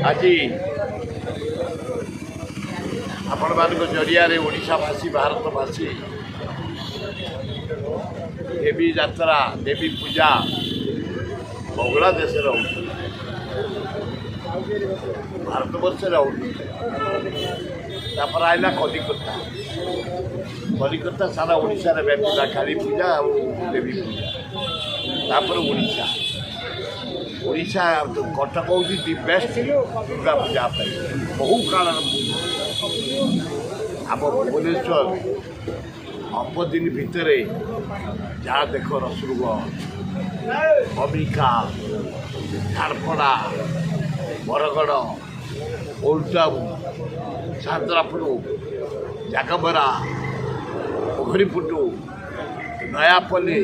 आज आपण मान जरिया ओडावासी भारतवासी देवी यात्रा देवी पूजा बंगला देश भारत वर्ष तापर आईला कलिकता कलिकता सारा ओडिशा रे व्यापीला काली पूजा और देवी पूजा तापर ओडिशा ओडिशा कटक हूँ दि बेस्ट दुर्गा पूजा बहु काल आम भुवनेश्वर अल्प दिन भितर जहाँ देख रसुलगढ़ अबिका झारपड़ा बरगढ़ ओल्टाऊ सांद्रापुर जागबरा पोखरीपुटू नयापल्ली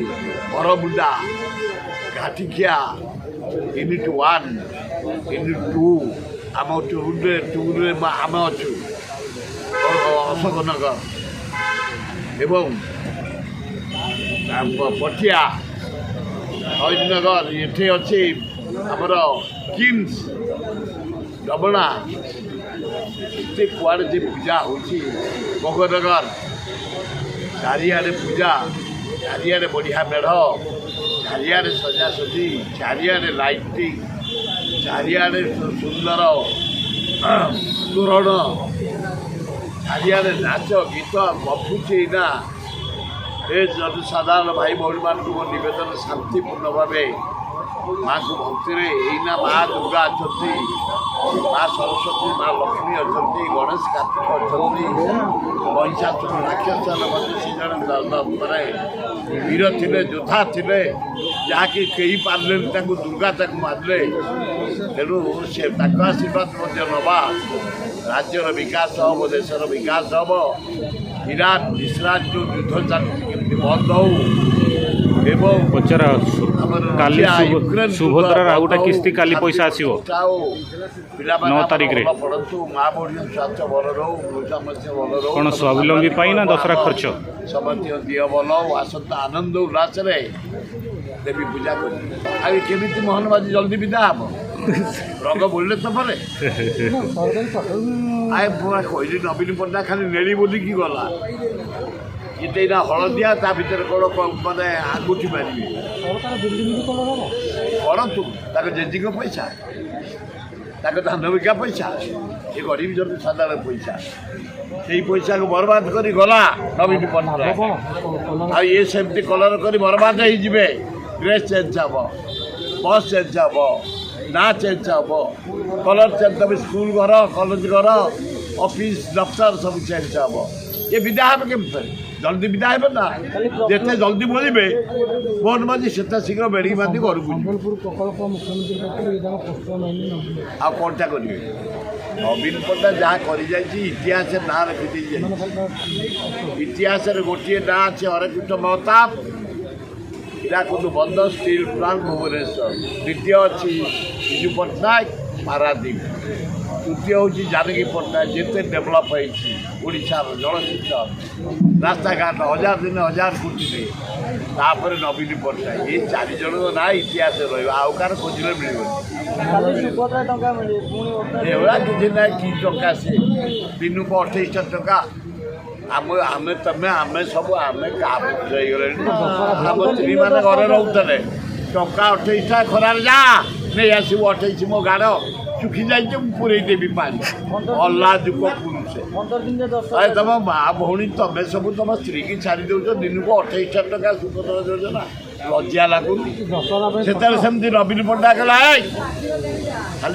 बरमुंडा घाटिकिया यूनिट 1 यूनिट 2 आम टूरे आम अच्छु अशोकनगर एवं पटिया शहीदनगर ये अच्छे आमर किम्स डबना ये कुआड़े जे पूजा होगनगर चारिआडे पूजा चारिआडे बढ़िया मेढ़ चारिआडे सजासजी चारिआडे लाइटिंग चारिआडे सुंदर तोरण चारिआडे नाच गीत बफुची ना ए जनसाधारण भाई भौणी मान नवेदन शांतिपूर्ण भाव माँ को भक्ति यहीना माँ दुर्गा अच्छा माँ सरस्वती माँ लक्ष्मी अच्छा गणेश कार्तिक अच्छा महिषासुर राक्षस माने वीर थे योद्धा थे जहाँकि कहीं पारे दुर्गा मारे तेणु से आशीर्वाद नवा राज्यर विकास हम देशर विकास हम इरान इस्राएल जो युद्ध चलती बंद हो पचरा काली सुभद्रार आ गोटे किस्ती काली पैसा आसीबो 9 तारिख रे माँ बड़ी स्वास्थ्य भल रो समस्या भल रो कौन स्वावलंबी पाई ना दसरा खर्च समझ दिह भल आसंता आनंद उल्लास देवी पूजा कर केमी मोहनबाजी जल्दी विदा हम रंग बोलले तो परे आए पूरा कहली नवीन पट्टनायक खाली नेली बोलिकी गला इतना ना हलदिया ता भर कौन माने आंगुठी मारे करतु जेजी पैसा धान बिका पैसा ये गरीब जन साधारण पैसा से पैसा को बर्बाद कर गला नवीन पट्टनायक आ ये सेमती कलर कर बर्बाद हो ड्रेस चेंज हम बस चेंज हम ना चेंज हम कलर चेंज तब स्कूल घर कॉलेज घर ऑफिस दफ्तर सब चेंज हम ये विदा हे केम जल्दी विदा हे ना जिते जल्दी बोलबे मोहनबाजी से शीघ्र बेड़ी बांधी घर को आ कौनटा करेंगे नवीन पट्टनायक जहाँ कर इतिहास ना रखी इतिहास गोटे ना अच्छे हरेकृष्ण महताब इराकुंड बंद स्टील प्लांट भुवनेश्वर द्वितीय अच्छी विजु पट्टनायक पारादीप तृतीय हूँ जानकी पट्टनायक जिते डेभलप होशार जलसेचन रास्ता घाट 1000 दिन 1000 कोटी तापर नवीन पट्टनायक ये 4 जन ना इतिहास रहा खोजले मिलवा किसी ना कि टका से दिन को 28 टका आम तमें आम सब आम आम स्त्री मैंने घर रोते टका 28 खरार जा नहीं आसबू 28 मो गाड़ चुकी जाइए पूरे देवी पानी अल्लाह जुक पुरुष तुम माँ भौणी तमें सब तुम स्त्री की छाड़ी दौच दिन को 28 टका सुखदर योजना लज्जा लगुनि से नवीन पट्टनायक खाली